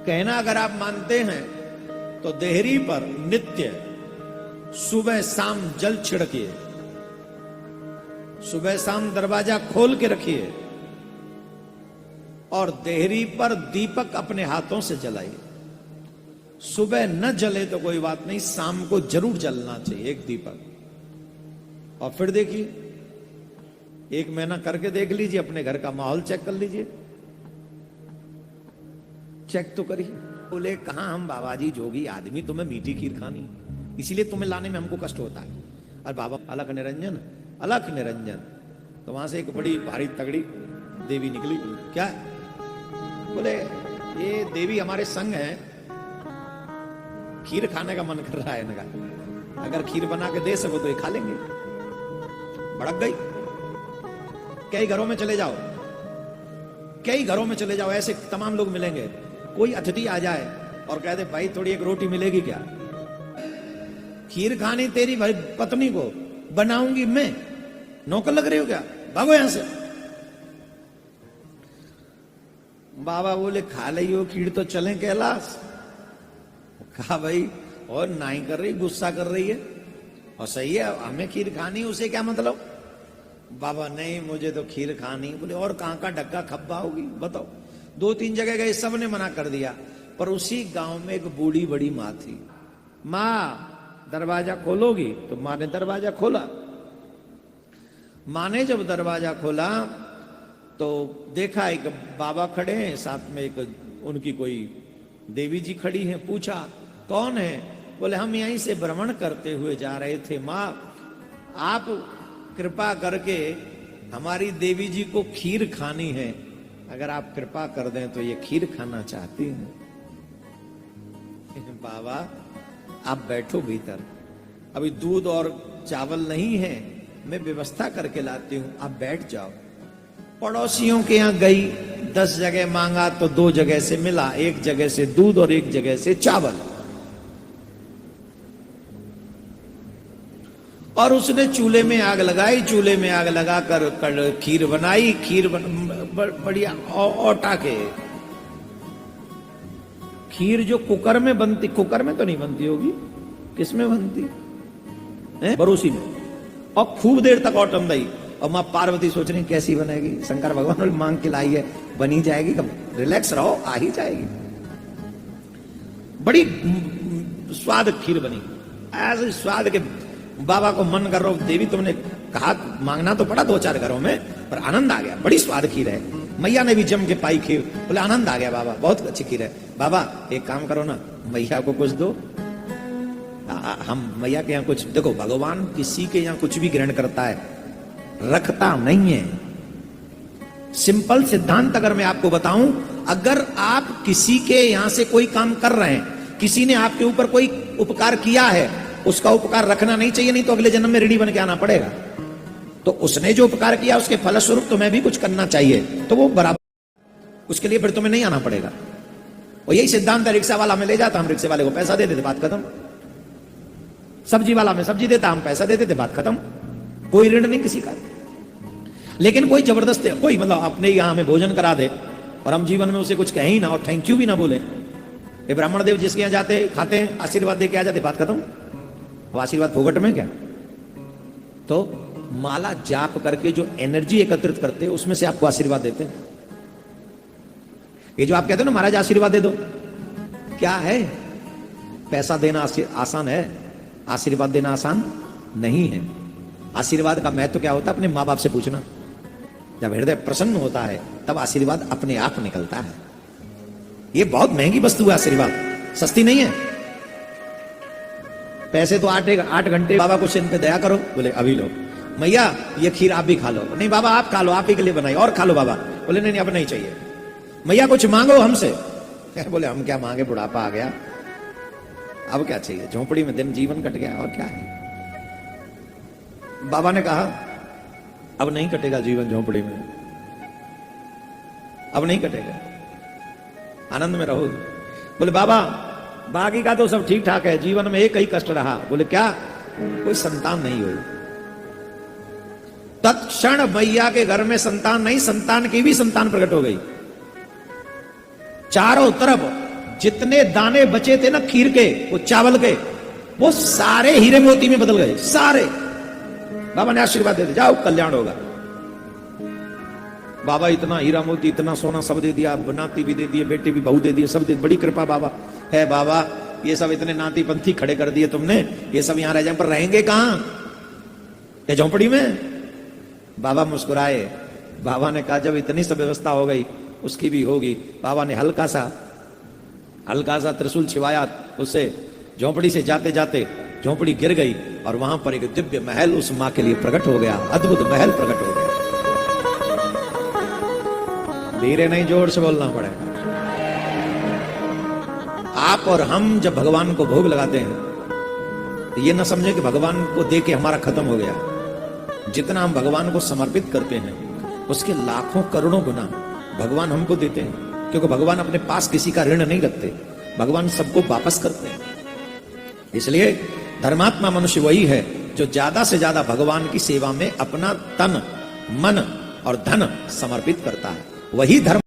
कहना अगर आप मानते हैं तो देहरी पर नित्य सुबह शाम जल छिड़किए, सुबह शाम दरवाजा खोल के रखिए और देहरी पर दीपक अपने हाथों से जलाइए। सुबह न जले तो कोई बात नहीं, शाम को जरूर जलना चाहिए एक दीपक। और फिर देखिए, एक महीना करके देख लीजिए, अपने घर का माहौल चेक कर लीजिए, चेक तो करिए। बोले कहां हम बाबा जी जोगी आदमी, तुम्हें मीठी खीर खानी, इसीलिए तुम्हें लाने में हमको कष्ट होता है। और बाबा अलख निरंजन, अलख निरंजन। तो वहां से एक बड़ी भारी तगड़ी देवी निकली। क्या? बोले ये देवी हमारे संग है, खीर खाने का मन कर रहा है इनका, अगर खीर बना के दे सको तो ये खा लेंगे। भड़क गई। कई घरों में चले जाओ, कई घरों में चले जाओ, ऐसे तमाम लोग मिलेंगे। कोई अतिथि आ जाए और कह दे भाई थोड़ी एक रोटी मिलेगी क्या? खीर खानी तेरी भाई पत्नी को, बनाऊंगी मैं, नौकर लग रही हो क्या? भागो यहां से। बाबा बोले खा ली हो खीर तो चलें कैलाश। कहा भाई और नाई कर रही, गुस्सा कर रही है, और सही है हमें खीर खानी, उसे क्या मतलब? बाबा नहीं मुझे तो खीर खानी। बोले और कहां का डग्गा खब्बा होगी बताओ? 2-3 जगह गए, सबने मना कर दिया, पर उसी गांव में एक बूढ़ी बड़ी माँ थी। माँ दरवाजा खोलोगी? तो माँ ने दरवाजा खोला। माँ ने जब दरवाजा खोला तो देखा एक बाबा खड़े हैं, साथ में एक उनकी कोई देवी जी खड़ी हैं। पूछा कौन है? बोले हम यहीं से भ्रमण करते हुए जा रहे थे, माँ आप कृपा करके हमारी देवी जी को खीर खानी है, अगर आप कृपा कर दें तो ये खीर खाना चाहती हूं। बाबा आप बैठो भीतर, अभी दूध और चावल नहीं है, मैं व्यवस्था करके लाती हूं, आप बैठ जाओ। पड़ोसियों के यहां गई, 10 जगह मांगा तो 2 जगह से मिला, एक जगह से दूध और एक जगह से चावल। और उसने चूल्हे में आग लगाई, चूल्हे में आग लगाकर खीर बनाई। खीर बढ़िया औटा के खीर जो कुकर में बनती, कुकर में तो नहीं बनती होगी, किसमें बनती है? बरोसी में। और खूब देर तक औटम दई। और मां पार्वती सोच रही कैसी बनेगी, शंकर भगवान ने मांग के लाई है, बनी जाएगी, कब रिलैक्स रहो आ ही जाएगी। बड़ी स्वाद खीर बनी, ऐसे स्वाद के बाबा को मन कर रहा, देवी तुमने कहा मांगना तो पड़ा 2-4 घरों में, पर आनंद आ गया, बड़ी स्वाद खीर है। मैया ने भी जम के पाई खीर, बोले आनंद आ गया बाबा, बहुत अच्छी खीर है। बाबा एक काम करो ना, मैया को कुछ दो, हम मैया के यहाँ कुछ। देखो भगवान किसी के यहाँ कुछ भी ग्रहण करता है, रखता नहीं है। सिंपल सिद्धांत अगर मैं आपको बताऊं, अगर आप किसी के यहां से कोई काम कर रहे हैं, किसी ने आपके ऊपर कोई उपकार किया है, उसका उपकार रखना नहीं चाहिए, नहीं तो अगले जन्म में ऋणी बन के आना पड़ेगा। तो उसने जो उपकार किया उसके फलस्वरूप तुम्हें भी कुछ करना चाहिए, तो वो बराबर, उसके लिए फिर तुम्हें नहीं आना पड़ेगा। और यही सिद्धांत है, रिक्शा वाला में ले जाता, हम रिक्शे वाले को पैसा दे देते, बात खत्म। सब्जी वाला में सब्जी देता, हम पैसा दे देते, बात खत्म। कोई ऋण नहीं किसी का। लेकिन कोई जबरदस्ती, कोई मतलब अपने यहां हमें भोजन करा दे और हम जीवन में उसे कुछ कहें ही ना और थैंक यू भी ना बोले, ये ब्राह्मण देव जिसके यहाँ जाते खाते हैं, आशीर्वाद दे के आ जाते, बात खत्म। वो आशीर्वाद फोगट में क्या? तो माला जाप करके जो एनर्जी एकत्रित करते हैं उसमें से आपको आशीर्वाद देते हैं। ये जो आप कहते हो ना महाराज आशीर्वाद दे दो, क्या है? पैसा देना आसान है, आशीर्वाद देना आसान नहीं है। आशीर्वाद का महत्व क्या होता है? अपने माँ बाप से पूछना। जब हृदय प्रसन्न होता है तब आशीर्वाद अपने आप निकलता है। ये बहुत महंगी वस्तु है आशीर्वाद, सस्ती नहीं है। पैसे तो 8 घंटे बाबा को सिर पे दया करो, बोले अभी लो। मैया ये खीर आप भी खा लो, नहीं बाबा आप खा लो, आप ही के लिए बनाई, और खा लो बाबा, बोले नहीं अब नहीं चाहिए। मैया कुछ मांगो हमसे, बोले हम क्या मांगे, बुढ़ापा आ गया, अब क्या चाहिए, झोंपड़ी में दिन जीवन कट गया और क्या है। बाबा ने कहा अब नहीं कटेगा जीवन झोंपड़ी में, अब नहीं कटेगा, आनंद में रहो। बोले बाबा बाकी का तो सब ठीक ठाक है, जीवन में एक ही कष्ट रहा। बोले क्या? कोई संतान नहीं हुई। तत्क्षण मैया के घर में संतान नहीं, संतान की भी संतान प्रकट हो गई। चारों तरफ जितने दाने बचे थे ना खीर के, वो चावल के, वो सारे हीरे मोती में बदल गए, सारे। बाबा ने आशीर्वाद दे दिया, जाओ कल्याण होगा। बाबा इतना हीरा मोती, इतना सोना सब दे दिया, नाती भी दे दिए, बेटे भी, बहू दे दिए, सब दे, बड़ी कृपा बाबा है। बाबा ये सब इतने नाती पंथी खड़े कर दिए तुमने, ये सब यहां रह जाए, पर रहेंगे कहां? ये झोंपड़ी में? बाबा मुस्कुराए। बाबा ने कहा जब इतनी सब व्यवस्था हो गई, उसकी भी होगी। बाबा ने हल्का सा त्रिशूल छिवाया, उससे झोंपड़ी से जाते जाते झोंपड़ी गिर गई और वहां पर एक दिव्य महल उस मां के लिए प्रकट हो गया, अद्भुत महल प्रकट हो गया। धीरे नहीं, जोर से बोलना पड़ेगा। आप और हम जब भगवान को भोग लगाते हैं तो ये ना समझे कि भगवान को दे के हमारा खत्म हो गया। जितना हम भगवान को समर्पित करते हैं, उसके लाखों करोड़ों गुना भगवान हमको देते हैं, क्योंकि भगवान अपने पास किसी का ऋण नहीं रखते, भगवान सबको वापस करते हैं। इसलिए धर्मात्मा मनुष्य वही है जो ज्यादा से ज्यादा भगवान की सेवा में अपना तन, मन और धन समर्पित करता है, वही धर्म